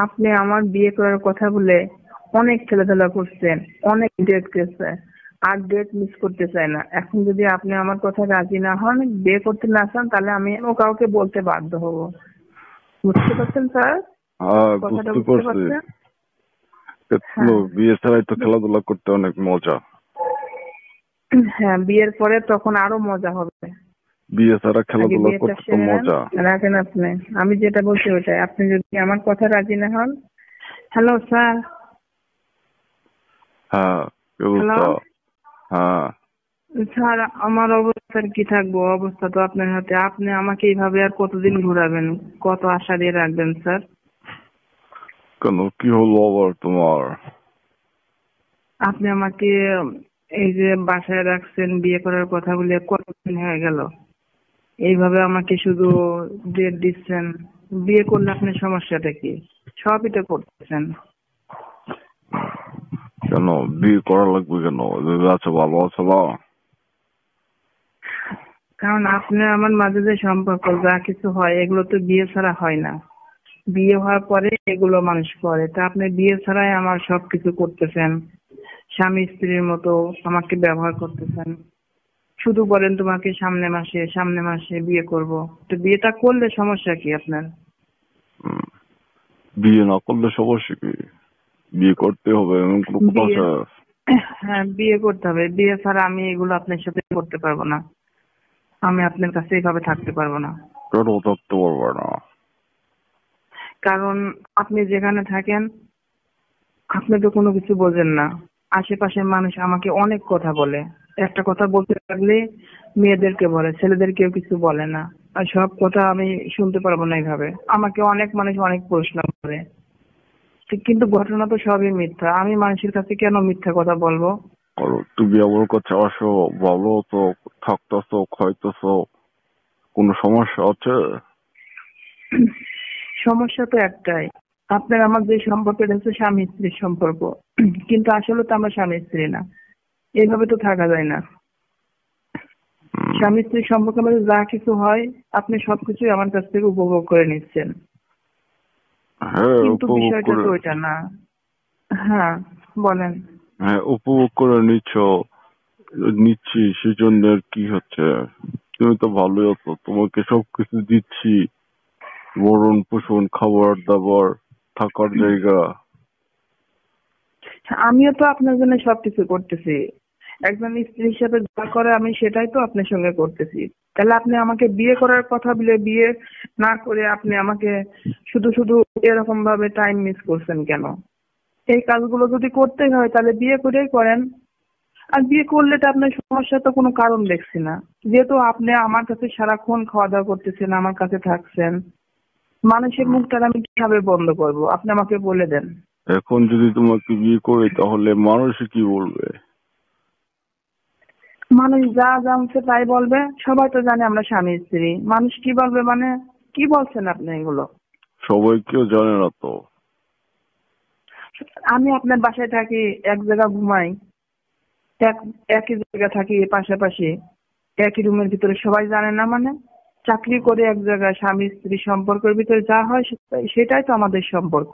আপনি আমার বিয়ে করার কথা বলে অনেক খেলাধুলা করছেন, অনেক ডেট গেছে, আর ডেট মিস করতে চাই না। এখন যদি আপনি আমার কথা রাজি না হন, বিয়ে করতে না চান, তাহলে আমি অন্য কাউকে বলতে বাধ্য হব। বুঝতে পারছেন স্যার? হ্যাঁ, কথাটা বুঝতে বুঝতে পারছি। পারছেন? কিন্তু হ্যাঁ। বিয়ে ছাড়াই তো খেলাধুলা করতে অনেক মজা। হ্যাঁ, বিয়ের পরে তখন আরো মজা হবে। বিয়ে ছাড়া আগে খেলাধুলা বিয়েটা করতে তো সেরে নেন। মজা। রাখেন আপনি। আমি যেটা বলছি ওইটাই। আপনি যদি আমার কথা রাজি না হন। Hello sir. হ্যাঁ, কি হ্যালো অবস্থা? হ্যাঁ, স্যার, আমার অবস্থার কি থাকবো? অবস্থা তো আপনার হাতে। আপনি আমাকে এইভাবে আর কতদিন ঘোরাবেন? কত আশা দিয়ে রাখবেন স্যার? কেন কি হলো আবার তোমার? আপনি আমাকে এই যে বাসায় রাখছেন বিয়ে করার কথা বলে কতদিন হয়ে গেল? এইভাবে আমাকে শুধু ডেট দিচ্ছেন। বিয়ে করলে আপনার সমস্যাটা কি? সবই তো করতেছেন। কেন বিয়ে করা লাগবে কেন? যদি আছে ভালো আছে বা। কারণ আপনার আমার মাঝে যে সম্পর্ক যা কিছু হয় এগুলো তো বিয়ে ছাড়া হয় না। বিয়ে হওয়ার পরে এগুলো মানুষ করে। তা আপনি বিয়ে ছাড়াই আমার সবকিছু করতেছেন। স্বামী স্ত্রীর মতো আমাকে ব্যবহার করতেছেন। শুধু বলেন তোমাকে সামনে মাসে বিয়ে করব। তো বিয়েটা করলে সমস্যা কি আপনার? হুম, বিয়ে না করলে সমস্যা কি? বিয়ে করতে হবে এমন কোনো কথা বিয়ে, আছে? হ্যাঁ বিয়ে করতে হবে। বিয়ে ছাড়া আমি এগুলো আপনার সাথে করতে পারবো না। আমি আপনার কাছে এইভাবে থাকতে পারবো না। কেন থাকতে পারবে না? কারণ আপনি যেখানে থাকেন আপনি তো কোনো কিছু বোঝেন না। আশেপাশের মানুষ আমাকে অনেক কথা বলে। একটা কথা বলতে লাগলে মেয়েদেরকে বলে, ছেলেদেরকেও কিছু বলে না। আর সব কথা আমি শুনতে পারবো না এইভাবে। আমাকে অনেক মানুষ অনেক প্রশ্ন করে। কিন্তু ঘটনা তো সবই মিথ্যা। আমি মানুষের কাছে কেন মিথ্যা কথা বলবো? আর তুমি আমার কাছে আসো, ভালো তো থাকতেছো, খাইতেছো, কোনো সমস্যা আছে? সমস্যা তো একটাই। আপনার আমার যে সম্পর্কটা হচ্ছে স্বামী স্ত্রীর সম্পর্ক, কিন্তু আসলে তো আমরা স্বামী স্ত্রী না। এইভাবে তো থাকা যায় না। হুম, স্বামী স্ত্রীর সম্পর্কের মধ্যে যা কিছু হয় আপনি সবকিছুই আমার কাছ থেকে উপভোগ করে নিচ্ছেন। হ্যাঁ কিন্তু উপভোগ বিষয়টা করে। তো ওইটা না। হ্যাঁ, বলেন। হ্যাঁ উপভোগ করে নিচ্ছি সেজন্য আর কি হচ্ছে? তুমি তো ভালোই আছো, তোমাকে সবকিছু দিচ্ছি, ভরণ পোষণ, খাবার দাবার, থাকার জায়গা। আমিও তো আপনার জন্য সবকিছু করতেছি। একজন স্ত্রী হিসেবে যা করে আমি সেটাই তো আপনার সঙ্গে করতেছি। তাহলে আপনি আমাকে বিয়ে করার কথা বলে বিয়ে না করে আপনি আমাকে শুধু শুধু এরকম ভাবে টাইম মিস করছেন কেন? এই কাজগুলো যদি করতেই হয় তাহলে বিয়ে করেই করেন। আর বিয়ে করলে তো আপনার সমস্যা তো কোনো কারণ দেখছি না। যেহেতু আপনি আমার কাছে সারাক্ষণ খাওয়া দাওয়া করতেছেন, আমার কাছে থাকছেন, মানুষের হুম, মুখটা আমি কিভাবে বন্ধ করব? আপনি আমাকে বলে দেন। এখন যদি তোমাকে বিয়ে করি তাহলে মানুষ কি বলবে? মানুষ যা জানছে তাই বলবে। সবাই তো জানে আমরা স্বামী স্ত্রী। মানুষ কি বলবে মানে? কি বলছেন আপনি এগুলো? সবাই কেউ জানে না তো। আমি আপনার বাসায় থাকি, এক জায়গা ঘুমাই, এক একই জায়গা থাকি পাশাপাশি, একই রুমের ভিতরে, সবাই জানে না মানে? চাকরি করে এক জায়গায় স্বামী স্ত্রী সম্পর্কের ভিতরে যা হয় সেটাই তো আমাদের সম্পর্ক।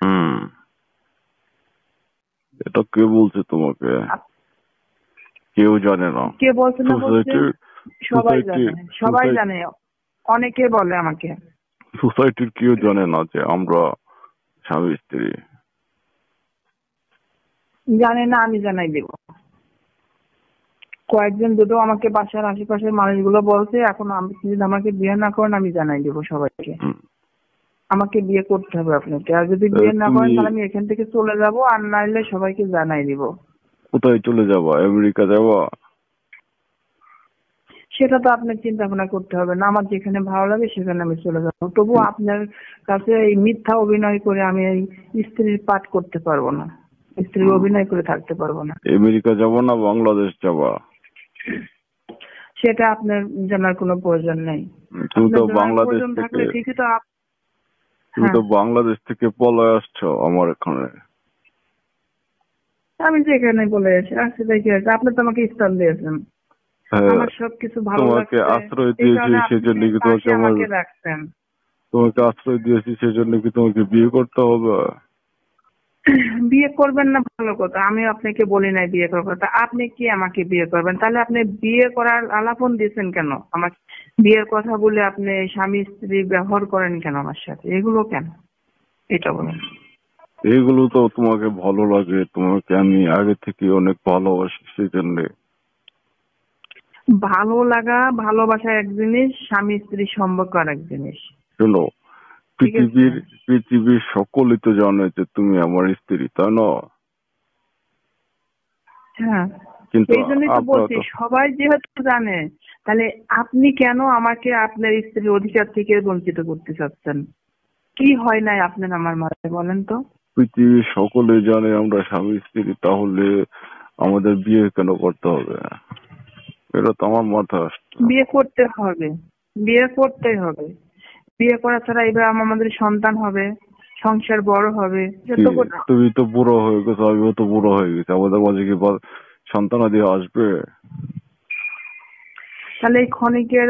হুম, এটা কে বলছে তোমাকে? আপ- কেউ জানে না। কে বলছে না বলছে? সোসাইটির সবাই সোসাইটির জানে, সবাই জানে। অনেকে বলে আমাকে। সোসাইটির কেউ জানে না যে আমরা স্বামী স্ত্রী। জানে না, আমি জানাই দেব। কয়েকজন দুটো আমাকে বাসার আশেপাশের মানুষগুলো বলছে। এখন আমি যদি আমাকে বিয়ে না করেন আমি জানাই দেবো সবাইকে। হুম, আমাকে বিয়ে করতে হবে আপনাকে। আর যদি বিয়ে না তুমি করেন তাহলে আমি এখান থেকে চলে যাব, আর নাইলে সবাইকে জানাই দিব। কোথায় চলে যাবা? আমেরিকা যাবা? সেটা তো আপনার চিন্তা ভাবনা করতে হবে না। আমার যেখানে ভালো লাগে সেখানে আমি চলে যাবো। তবু আপনার কাছে এই মিথ্যা অভিনয় করে আমি এই স্ত্রীর পাঠ করতে পারবো না। স্ত্রীর হুম, অভিনয় করে থাকতে পারবো না। আমেরিকা যাবা না বাংলাদেশ যাবা? সেটা আপনার জানার কোনো প্রয়োজন নেই। তুমি তো আপনার জানার বাংলাদেশ প্রয়োজন থেকে থাকলে ঠিকই তো তুমি হ্যাঁ, তো বাংলাদেশ থেকে পলায় আসছো আমার এখানে। আমি যেখানে বলে আসছি দেখে আছে। আপনি তো আমাকে স্থান দিয়েছেন। হ্যাঁ, আমার সবকিছু ভালো তোমাকে লাগছে। আশ্রয় এই দিয়েছি কারণে আপনি সেজন্য কি তোমাকে পাশে আমার। আমাকে রাখছেন। তোমাকে আশ্রয় দিয়েছি সেজন্য কি তোমাকে বিয়ে করতে হবে? বিয়ে করবেন না ভালো কথা, আমি আপনাকে বলি নাই বিয়ে করার কথা। আপনি কি আমাকে বিয়ে করবেন? তাহলে আপনি বিয়ে করার আলাপন দিয়েছেন কেন? আমার বিয়ের কথা বলে আপনি স্বামী স্ত্রী ব্যবহার করেন কেন আমার সাথে? এগুলো কেন? এটা বলেন। এইগুলো তো তোমাকে ভালো লাগে, তোমাকে আমি আগে থেকে অনেক ভালোবাসি সেজন্য। ভালো লাগা ভালোবাসা এক জিনিস, স্বামী স্ত্রীর সম্পর্ক আর এক জিনিস। শোনো, ঠিক আছে? পৃথিবীর সকলেই তো জানে যে তুমি আমার স্ত্রী, তাই না? হ্যাঁ, কিন্তু এই জন্যই তো আপনারা বলছি তো সবাই যেহেতু জানে, তাহলে আপনি কেন আমাকে আপনার স্ত্রীর অধিকার থেকে বঞ্চিত করতে চাচ্ছেন? কি হয় নাই আপনার আমার মাঝে বলেন তো? পৃথিবীর সকলেই জানে আমরা স্বামী স্ত্রী, তাহলে আমাদের বিয়ে কেন করতে হবে? এটা তো আমার মাথায় আসছে না। বিয়ে করতে হবে, বিয়ে করতেই হবে। বিয়ে করা ছাড়া এবার আমাদের সন্তান হবে, সংসার বড় হবে। কি, যত করে- তুমি তো বুড়ো হয়ে গেছো, আমিও তো বুড়ো হয়ে গেছি, আমাদের মাঝে কি সন্তানাদি আসবে? তাহলে এই ক্ষণিকের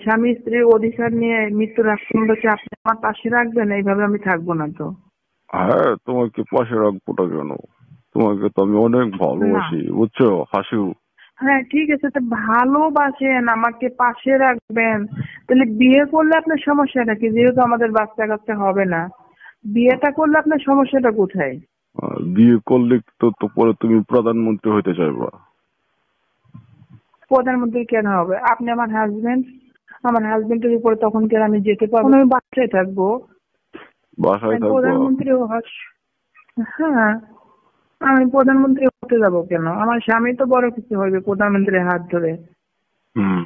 স্বামী স্ত্রীর অধিকার নিয়ে মৃত্যুর আগ পর্যন্ত কি আপনি আমার পাশে রাখবেন? এইভাবে আমি থাকবো না তো। হ্যাঁ, তোমাকে পাশে রাখবো না কেন? তোমাকে তো আমি অনেক না, ভালোবাসি, বুঝছো হাসিও। হ্যাঁ ঠিক আছে, তো ভালোবাসেন আমাকে পাশে রাখবেন, তাহলে বিয়ে করলে আপনার সমস্যাটা কি? যেহেতু আমাদের বাচ্চা কাচ্চা হবে না, বিয়েটা করলে আপনার সমস্যাটা কোথায়? বিয়ে করলে তো পরে তুমি প্রধানমন্ত্রী হইতে চাইবা। প্রধানমন্ত্রী কেন হবে? আপনি আমার হাজবেন্ড, আমার হাজবেন্ডের উপরে তখন কি আর আমি যেতে পারবো না? আমি বাচ্চায় থাকবো, বাসায় আমি থাকবা? প্রধানমন্ত্রী হ্যাঁ, আমি প্রধানমন্ত্রী হতে যাবো কেন? আমার স্বামী তো বড় কিছু হবে প্রধানমন্ত্রীর হাত ধরে। হুম,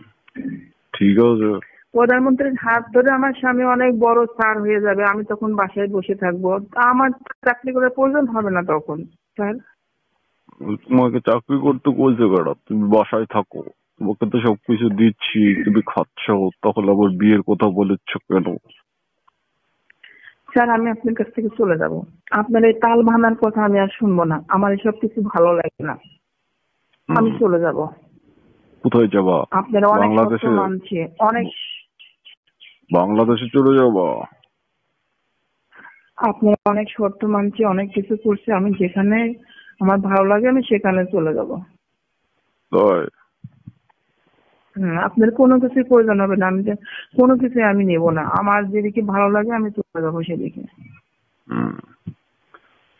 ঠিক আছে। প্রধানমন্ত্রীর হাত ধরে আমার স্বামী অনেক বড় স্যার হয়ে যাবে, আমি তখন বাসায় বসে থাকবো, তা আমার চাকরি করার প্রয়োজন হবে না তখন, স্যার। তোমাকে চাকরি করতে বলছে কেডা? তুমি বাসায় থাকো, তোমাকে তো সবকিছু দিচ্ছি, তুমি খাচ্ছ, তখন আবার বিয়ের কথা বলেছ কেন? স্যার আমি আপনার কাছ থেকে চলে যাব, আপনার এই তাল ভাঙার কথা আমি আর শুনবো না, আমার এসব কিছু ভালো লাগে না, আমি হুম, চলে যাব। কোথায় যাবা? আপনারা অনেক শর্ত বাংলাদেশে? মানছি, অনেক। বাংলাদেশে চলে যাবা? আপনারা অনেক শর্ত মানছি, অনেক কিছু করছি, আমি যেখানে আমার ভালো লাগে আমি সেখানে চলে যাব। তাই? আপনার কোনো কিছুর প্রয়োজন হবে না, কোনো কিছু আমি নেব না, আমার যেদিকে ভালো লাগে আমি চলে যাবো সেদিকে। হুম,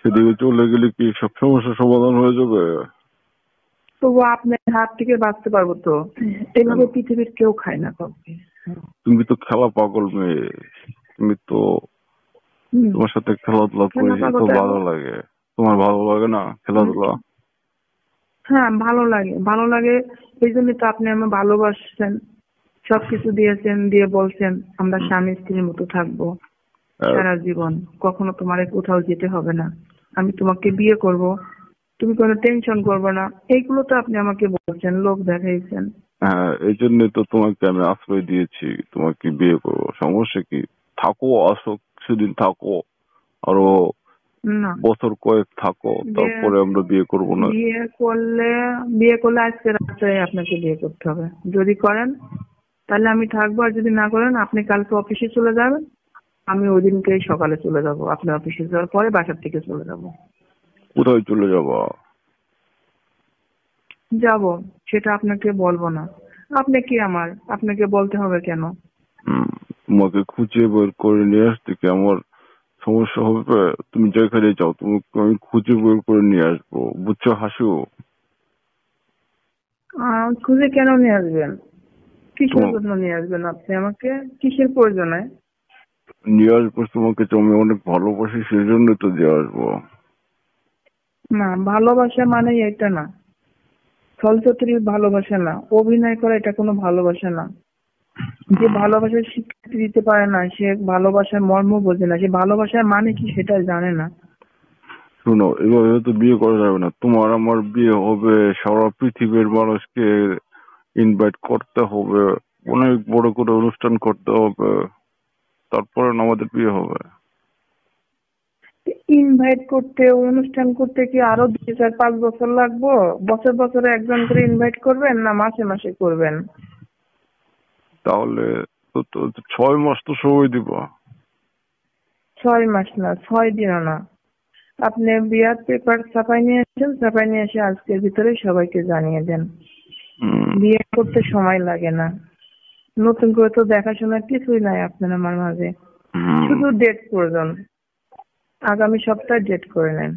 সেদিকে চলে গেলে কি সব সমস্যার সমাধান হয়ে যাবে? তবু আপনার হাত থেকে বাঁচতে পারবো তো? কেন? এভাবে পৃথিবীর কেউ খায় না কাউকে। তুমি তো খেলা পাগল মেয়ে, তুমি তো, হুম, তোমার সাথে খেলাধুলা কেন করি তো পাবো ভালো লাগে। তোমার ভালো লাগে না খেলাধুলা? হ্যাঁ ভালো লাগে, ভালো লাগে। এই জন্য তো আপনি আমার ভালোবাসছেন, সবকিছু দিয়েছেন, দিয়ে বলছেন আমরা হুম, স্বামী স্ত্রীর মতো থাকবো আর সারা জীবন, কখনো তোমার কোথাও যেতে হবে না, আমি তোমাকে বিয়ে করব, তুমি কোনো টেনশন করবে না, এইগুলো তো আপনি আমাকে বলছেন, লোক দেখাইছেন। হ্যাঁ, এই জন্যই তো তোমাকে আমি আশ্রয় দিয়েছি, তোমাকে বিয়ে করবো, সমস্যা কি? থাকো, আসো, কিছুদিন থাকো, আরো না, বছর কয়েক থাকো, বিয়ে তারপরে আমরা বিয়ে করবো না? বিয়ে করলে বিয়ে করলে আজকে রাত্রে আপনাকে বিয়ে করতে হবে। যদি করেন তাহলে আমি থাকবো, আর যদি না করেন আপনি কালকে অফিসে চলে যাবেন, আমি ওই দিনকেই সকালে চলে যাব, আপনি অফিসে যাওয়ার পরে বাসার থেকে চলে যাব। কোথায় চলে যাবা? যাব, সেটা আপনাকে বলবো না। আপনি কি আমার, আপনাকে বলতে হবে কেন? হুম, তোমাকে খুঁজে বের করে নিয়ে আসতে কি আমার সমস্যা হবে? তুমি যেখানে যাও তোমাকে আমি খুঁজে বের করে নিয়ে আসবো, বুঝছো হাসু? খুঁজে কেন নিয়ে আসবেন? কিসের তোমার জন্য নিয়ে আসবেন আপনি আমাকে? কিসের প্রয়োজনে? নিয়ে আসবো, তোমাকে তো আমি অনেক ভালোবাসি সেজন্য তো দিয়ে আসবো। না, ভালোবাসা মানে এটা না, ছলচতুরির ভালোবাসা না, অভিনয় করা এটা কোনো ভালোবাসা না। যে ভালোবাসার স্বীকৃতি দিতে পারে না সে ভালোবাসার মর্ম বোঝে না, সে ভালোবাসার মানে কি সেটা জানে না। শোনো, এভাবে তো বিয়ে করা যাবে না, তোমার আমার বিয়ে হবে, সারা পৃথিবীর মানুষকে ইনভাইট করতে হবে, অনেক বড় করে অনুষ্ঠান করতে হবে, তারপরে না আমাদের বিয়ে হবে। ইনভাইট করতে, অনুষ্ঠান করতে কি আরো 2 4 5 বছর লাগবো? বছর বছরে একজন করে ইনভাইট করবেন না মাসে মাসে করবেন? তাহলে তো 6 মাস তো সময় দিবা। 6 মাস না, 6 দিনও না। আপনি বিয়ার পেপার ছাপাই নিয়ে আসেন, ছাপাই নিয়ে এসে আজকের ভিতরে সবাইকে জানিয়ে দেন। হুম, বিয়ে করতে সময় লাগে না, নতুন করে তো দেখাশোনার কিছুই নাই আপনার আমার মাঝে, হুম। শুধু ডেট প্রয়োজন। আগামী সপ্তাহে ডেট করে নেন।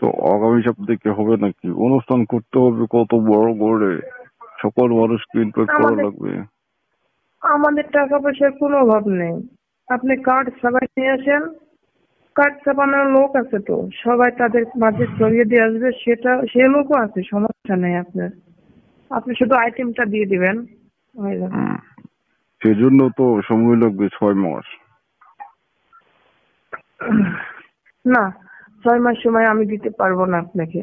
তো আগামী সপ্তাহে কি হবে নাকি? অনুষ্ঠান করতে হবে কত বড় করে, সকল মানুষকে ইনভাইট করা আমাদের লাগবে। আমাদের টাকা পয়সার কোনো অভাব নেই। আপনি কার্ড ছাপাই নিয়ে আসেন, কার্ড ছাপানোর লোক আছে তো, সবাই তাদের মাঝে ছড়িয়ে দিয়ে আসবে, সে লোকও আছে, সমস্যা নেই আপনার। আপনি শুধু আইটেমটা দিয়ে দিবেন, হয়ে যাবে। হুম, সেজন্য তো সময় লাগবে 6 মাস। না, 6 মাস সময় আমি দিতে পারবো না আপনাকে।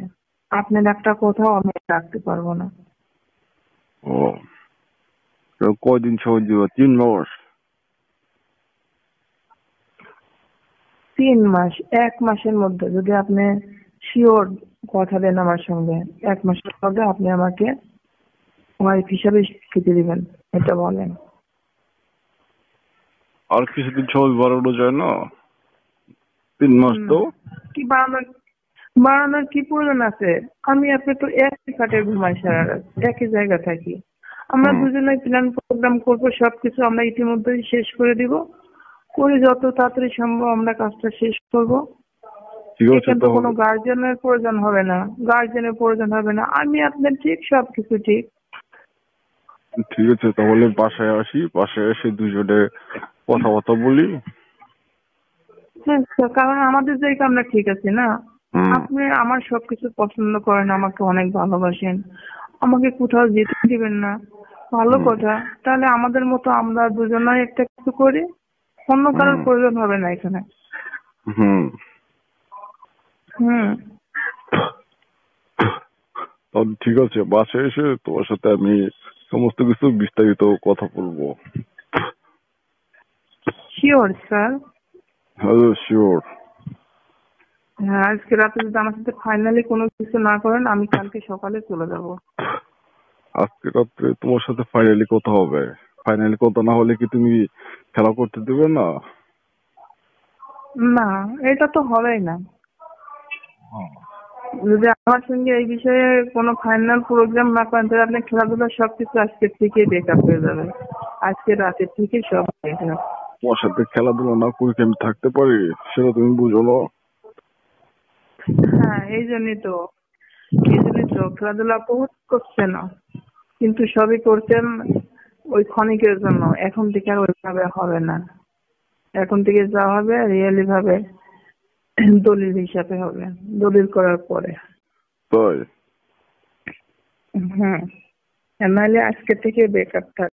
আপনার একটা কোথাও আমি রাখতে পারবো না। ও, তো কয়দিন সময় দিবা? 3 মাস? 3 মাস, 1 মাসের মধ্যে যদি আপনি শিওর কথা দেন আমার সঙ্গে, 1 মাসের মধ্যে আপনি আমাকে ওয়াইফ হিসাবে স্বীকৃতি দিবেন, এটা বলেন। আর কিছুদিন সময় বাড়ানো যায় না? 3 মাস হুম, তো। কি বাড়ানোর, বাড়ানোর কি প্রয়োজন আছে? আমি আপনি তো একই খাটে ঘুমাই সারা রাত, একই জায়গা থাকি। আমরা হুম, দুজনে প্ল্যান প্রোগ্রাম করবো, সবকিছু আমরা ইতিমধ্যেই শেষ করে দিব। করে যত তাড়াতাড়ি সম্ভব আমরা কাজটা শেষ করব। ঠিক আছে এখানে তো কোনো তাহলে। গার্জিয়ানের প্রয়োজন হবে না, গার্জিয়ানের প্রয়োজন হবে না, আমি আপনার ঠিক, সবকিছু ঠিক। ঠিক আছে তাহলে বাসায় আসি, বাসায় এসে দুজনে কথাবার্তা বলি। হ্যাঁ স্যার, কারণ আমাদের জায়গা আমরা ঠিক আছি না। হুম, আপনি আমার সবকিছু পছন্দ করেন, আমাকে অনেক ভালোবাসেন, আমাকে কোথাও যেতে দিবেন না, ভালো হুম, কথা। তাহলে আমাদের মতো আমরা দুজনেই একটা কিছু করি, অন্য কারোর হুম, প্রয়োজন হবে না এখানে। হুম। হুম। তাহলে ঠিক আছে, বাসায় এসে তোমার সাথে আমি সমস্ত কিছু বিস্তারিত কথা বলবো। Sure sir? হ্যাঁ, শিওর। হ্যাঁ, আজকে রাতে যদি আমার সাথে ফাইনালি কোনো কিছু না করেন, আমি কালকে সকালে চলে যাব। আজকে রাত্রে তোমার সাথে ফাইনালি কথা হবে। ফাইনালি কথা না হলে কি তুমি খেলা করতে দেবে না? না, এটা তো হবেই না। যদি আমার সঙ্গে এই বিষয়ে কোনো ফাইনাল প্রোগ্রাম না করেন, তাহলে আপনার খেলাধুলা সবকিছু আজকে থেকে ব্রেকআপ হয়ে যাবে। আজকে রাতে থেকে সব breakup। তোমার সাথে খেলাধুলা না করে কি আমি থাকতে পারি? সেটা তুমি বুঝো না। হ্যাঁ, এই জন্যই তো খেলাধুলা বহুত করছে না, কিন্তু সবই করছেন ওই ক্ষণিকের জন্য। এখন থেকে আর ওইভাবে হবে না। এখন থেকে যা হবে রিয়েলি ভাবে দলিল হিসাবে হবে, দলিল করার পরে। তাই? হুম। নাহলে আজকে থেকে ব্রেকআপ থাকবে।